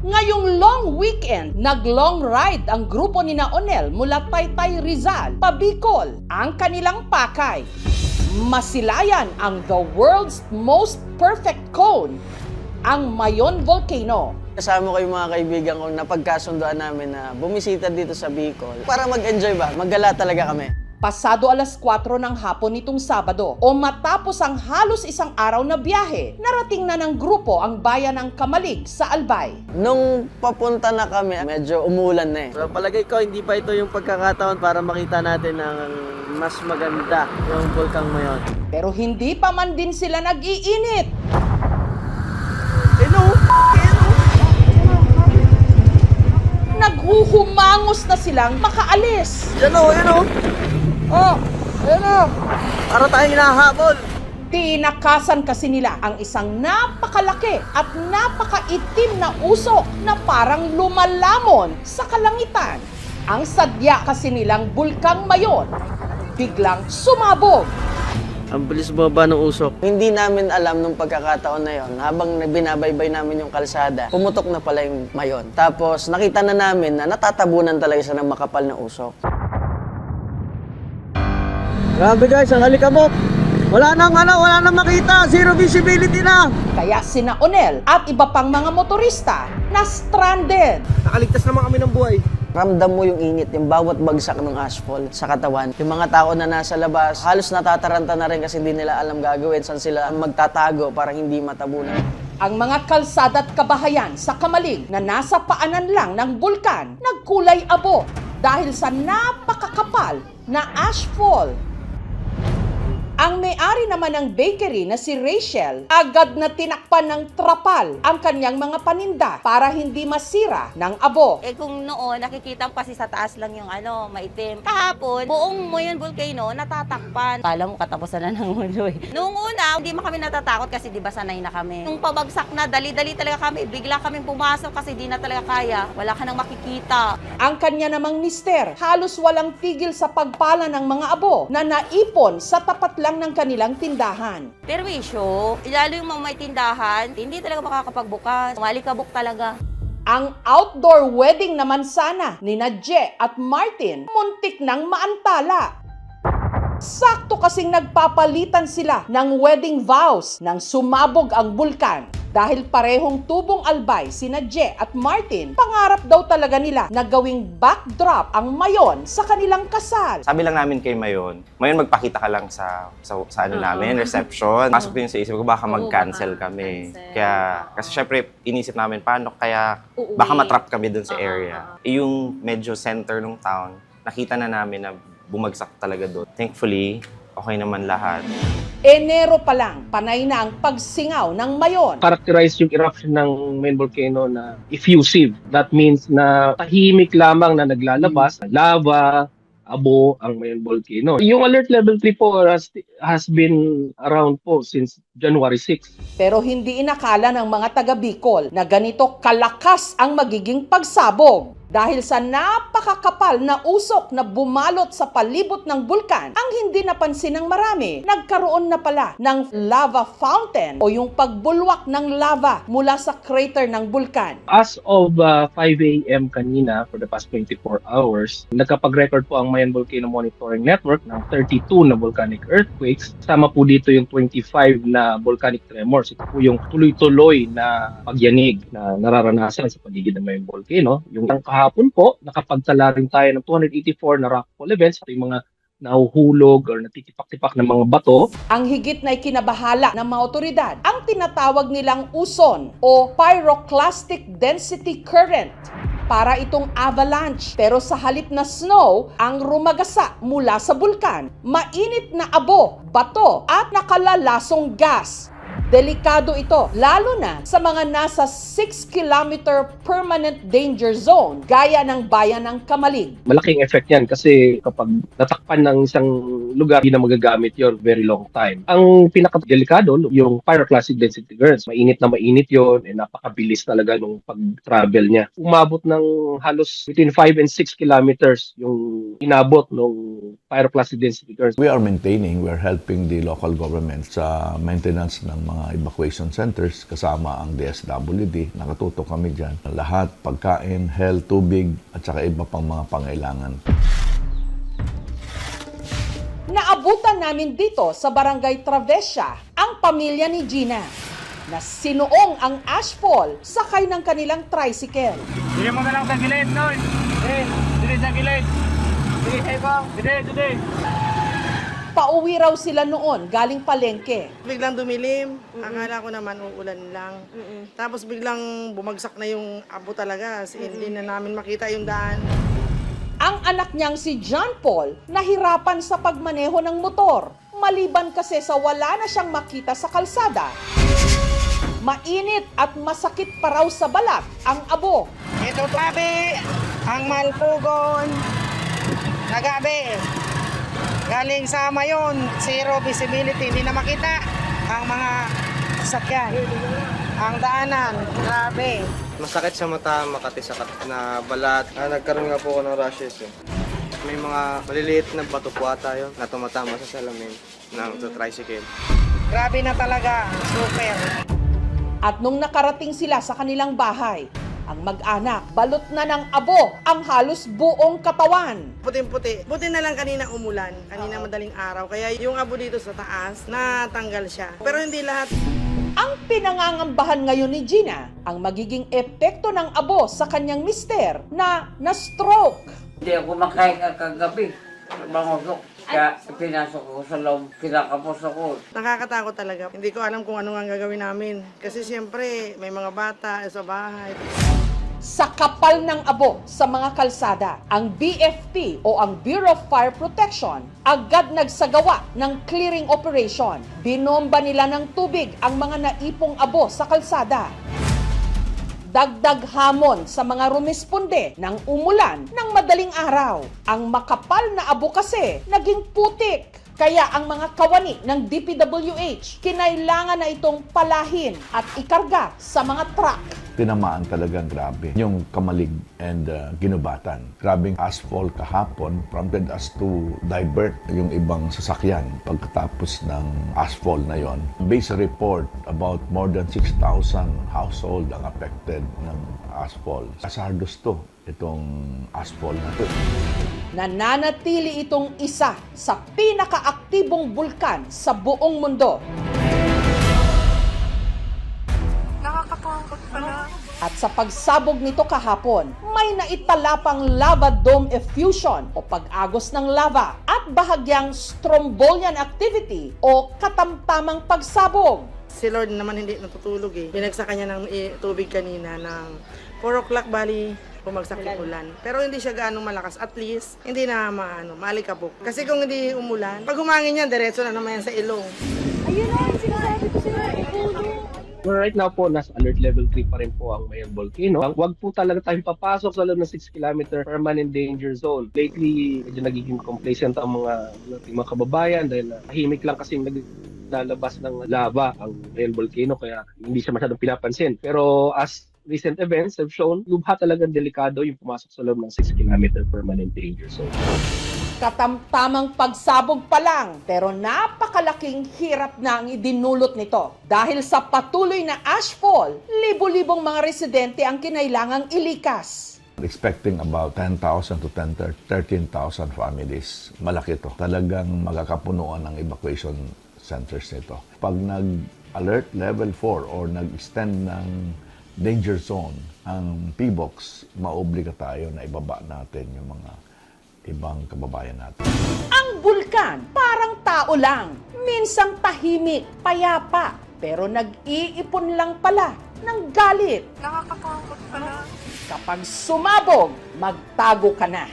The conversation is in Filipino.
Ngayong long weekend, nag-long ride ang grupo ni Onel mula Taytay Rizal, Pabicol. Ang kanilang pakay, masilayan ang the world's most perfect cone, ang Mayon Volcano. Kasama ko yung mga kaibigan ko na pagkasunduan namin na bumisita dito sa Bicol para mag-enjoy ba? Maggala talaga kami. Pasado alas 4 ng hapon nitong Sabado o matapos ang halos isang araw na biyahe, narating na ng grupo ang bayan ng Kamalig sa Albay. Nung papunta na kami, medyo umulan na eh. So, palagay ko hindi pa ito yung pagkakataon para makita natin ang mas maganda yung Bulkang Mayon. Pero hindi pa man din sila nag-iinit. Naghuhumangos na silang makaalis. Yan o, yan o! Oh, yan o! Para tayong hinahabol! Tinakasan kasi nila ang isang napakalaki at napakaitim na usok na parang lumalamon sa kalangitan. Ang sadya kasi nilang Bulkang Mayon biglang sumabog. Ang bilis baba ng usok. Hindi namin alam nung pagkakataon na yon. Habang binabaybay namin yung kalsada, pumutok na pala yung Mayon. Tapos nakita na namin na natatabunan talaga siya ng makapal na usok. Grabe guys, ang alikabok! Wala nang makita! Zero visibility na! Kaya sina Onel at iba pang mga motorista na stranded. Nakaligtas naman kami ng buhay. Ramdam mo yung init, yung bawat bagsak ng asphalt sa katawan. Yung mga tao na nasa labas, halos natataranta na rin kasi hindi nila alam gagawin, saan sila magtatago para hindi matabunan. Ang mga kalsada at kabahayan sa Kamalig na nasa paanan lang ng bulkan, nagkulay abo dahil sa napakakapal na ashfall. Ang may-ari naman ng bakery na si Rachel, agad na tinakpan ng trapal ang kanyang mga paninda para hindi masira ng abo. Kung noon, nakikita pa sa taas lang yung maitim. Kahapon, buong Mayon Volcano natatakpan. Kala mo katapusan na ng mundo eh. Noong una, hindi kami natatakot kasi di ba sanay na kami. Nung pabagsak na, dali-dali talaga kami. Bigla kaming pumasok kasi di na talaga kaya. Wala ka nang makikita. Ang kanya namang mister, halos walang tigil sa pagpala ng mga abo na naipon sa tapat lang ng kanilang tindahan. Perwisyo, lalo yung mga may tindahan, hindi talaga makakapagbukas. Malikabok talaga. Ang outdoor wedding naman sana ni Je at Martin, muntik nang maantala. Sakto kasing nagpapalitan sila ng wedding vows nang sumabog ang bulkan. Dahil parehong tubong albay sina Je at Martin, pangarap daw talaga nila na gawing backdrop ang Mayon sa kanilang kasal. Sabi lang namin kay Mayon magpakita ka lang sa namin, reception. Pasok din sa isip ko, baka mag-cancel kami. Kaya, kasi syempre, inisip namin, paano kaya, baka matrap kami dun sa area. Yung medyo center ng town, nakita na namin na bumagsak talaga doon. Thankfully, okay naman lahat. Enero pa lang, panay na ang pagsingaw ng Mayon. Characterize yung eruption ng Mayon Volcano na effusive. That means na tahimik lamang na naglalabas, lava, abo ang Mayon Volcano. Yung alert level 3 po has been around po since January 6. Pero hindi inakala ng mga taga Bicol na ganito kalakas ang magiging pagsabog. Dahil sa napakakapal na usok na bumalot sa palibot ng bulkan, ang hindi napansin ng marami, nagkaroon na pala ng lava fountain o yung pagbulwak ng lava mula sa crater ng bulkan. As of 5 a.m. kanina, for the past 24 hours, nagkapag-record po ang Mayon Volcano Monitoring Network ng 32 na volcanic earthquakes. Sama po dito yung 25 na volcanic tremors. Ito po yung tuloy-tuloy na pagyanig na nararanasan sa paligid ng Mayon Volcano. Yung kahapon po, nakapagtala rin tayo ng 284 na rockfall events. Ito yung mga nahuhulog or natitipak-tipak ng mga bato. Ang higit na ikinabahala ng mga otoridad, ang tinatawag nilang uson o pyroclastic density current. Para itong avalanche. Pero sa halip na snow, ang rumagasa mula sa bulkan. Mainit na abo, bato at nakalalasong gas. Delikado ito, lalo na sa mga nasa 6-kilometer permanent danger zone, gaya ng bayan ng Kamalig. Malaking effect yan kasi kapag natakpan ng isang lugar, hindi na magagamit yon very long time. Ang pinaka-delikado, yung pyroclastic density currents, mainit na mainit yon, napakabilis talaga nung pag-travel niya. Umabot ng halos between 5 and 6 kilometers yung inabot ng pyroclastic density currents. We are helping the local government sa maintenance ng mga mga evacuation centers kasama ang DSWD. Nakatutok kami dyan. Lahat, pagkain, health, tubig, at saka iba pang mga pangailangan. Naabutan namin dito sa Barangay Travesia ang pamilya ni Gina na sinuong ang ashfall sakay ng kanilang tricycle. Dili mo na lang sa gilid, Noy. Dili sa gilid. Dili, Ebong. Dili. Pauwi raw sila noon galing palengke. Biglang dumilim. Akala ko naman uulan lang. Tapos biglang bumagsak na yung abo talaga. Hindi na namin makita yung daan. Ang anak niyang si John Paul nahirapan sa pagmaneho ng motor. Maliban kasi sa wala na siyang makita sa kalsada. Mainit at masakit pa raw sa balat ang abo. Ito tabi, ang Malpugon, nagabi. Galing sa Mayon, zero visibility, hindi na makita ang mga sasakyan. Ang daanan, grabe. Masakit sa mata, makati sa na balat. Nagkaroon nga po ako ng rashes. May mga maliliit na bato po ata yun na tumatama sa salamin ng tricycle. Grabe na talaga, super. At nung nakarating sila sa kanilang bahay, ang mag-anak balot na ng abo ang halos buong katawan. Puting-puti. Buti na lang kanina umulan, kanina madaling araw. Kaya yung abo dito sa taas, natanggal siya. Pero hindi lahat. Ang pinangangambahan ngayon ni Gina ang magiging epekto ng abo sa kanyang mister na na-stroke. Hindi ako makain kagabi. Bangosok. Kaya pinasok ko sa loob, kinakapos ako. Nakakatakot talaga. Hindi ko alam kung ano ang gagawin namin. Kasi siyempre, may mga bata sa bahay. Sa kapal ng abo sa mga kalsada, ang BFP o ang Bureau of Fire Protection agad nagsagawa ng clearing operation. Binomba nila ng tubig ang mga naipong abo sa kalsada. Dagdag hamon sa mga rumisponde ng umulan ng madaling araw. Ang makapal na abo kasi naging putik. Kaya ang mga kawani ng DPWH kinailangan na itong palahin at ikarga sa mga truck. Tinamaan talagang grabe yung Kamalig and Ginubatan. Grabing asphalt kahapon prompted us to divert yung ibang sasakyan pagkatapos ng asphalt na yon. Based report, about more than 6,000 household ang affected ng asphalt. Hazardous to, itong asphalt na to. Nananatili itong isa sa pinakaaktibong bulkan sa buong mundo. At sa pagsabog nito kahapon, may naitalapang lava dome effusion o pag-agos ng lava at bahagyang strombolian activity o katamtamang pagsabog. Si Lord naman hindi natutulog eh. Binagsakan niya ng tubig kanina ng 4 o'clock bali bumagsak yung ulan. Pero hindi siya gaano malakas. At least, hindi na maalikabok. Kasi kung hindi umulan, pag humangin yan, diretso na naman yan sa ilong. Ayun na, sinasabi ko sila, Right now po, nasa alert level 3 pa rin po ang Mayon Volcano. Huwag po talaga tayong papasok sa loob ng 6 km permanent danger zone. Lately, medyo nagiging complacent ang mga kababayan dahil tahimik lang kasing naglalabas ng lava ang Mayon Volcano kaya hindi siya masyadong pinapansin. Pero as recent events have shown, lubha talagang delikado yung pumasok sa loob ng 6 km permanent danger zone. Katamtamang pagsabog pa lang, pero napakalaking hirap na ang idinulot nito. Dahil sa patuloy na ashfall, libo-libong mga residente ang kinailangang ilikas. Expecting about 10,000 to 13,000 families. Malaki to. Talagang magkakapunuan ng evacuation centers nito. Pag nag-alert level 4 or nag-extend ng danger zone, ang PBOX, maobliga tayo na ibaba natin yung mga ibang kababayan natin. Ang bulkan, parang tao lang. Minsang tahimik, payapa, pero nag-iipon lang pala ng galit. Nakakatakot pala. Kapag sumabog, magtago ka na.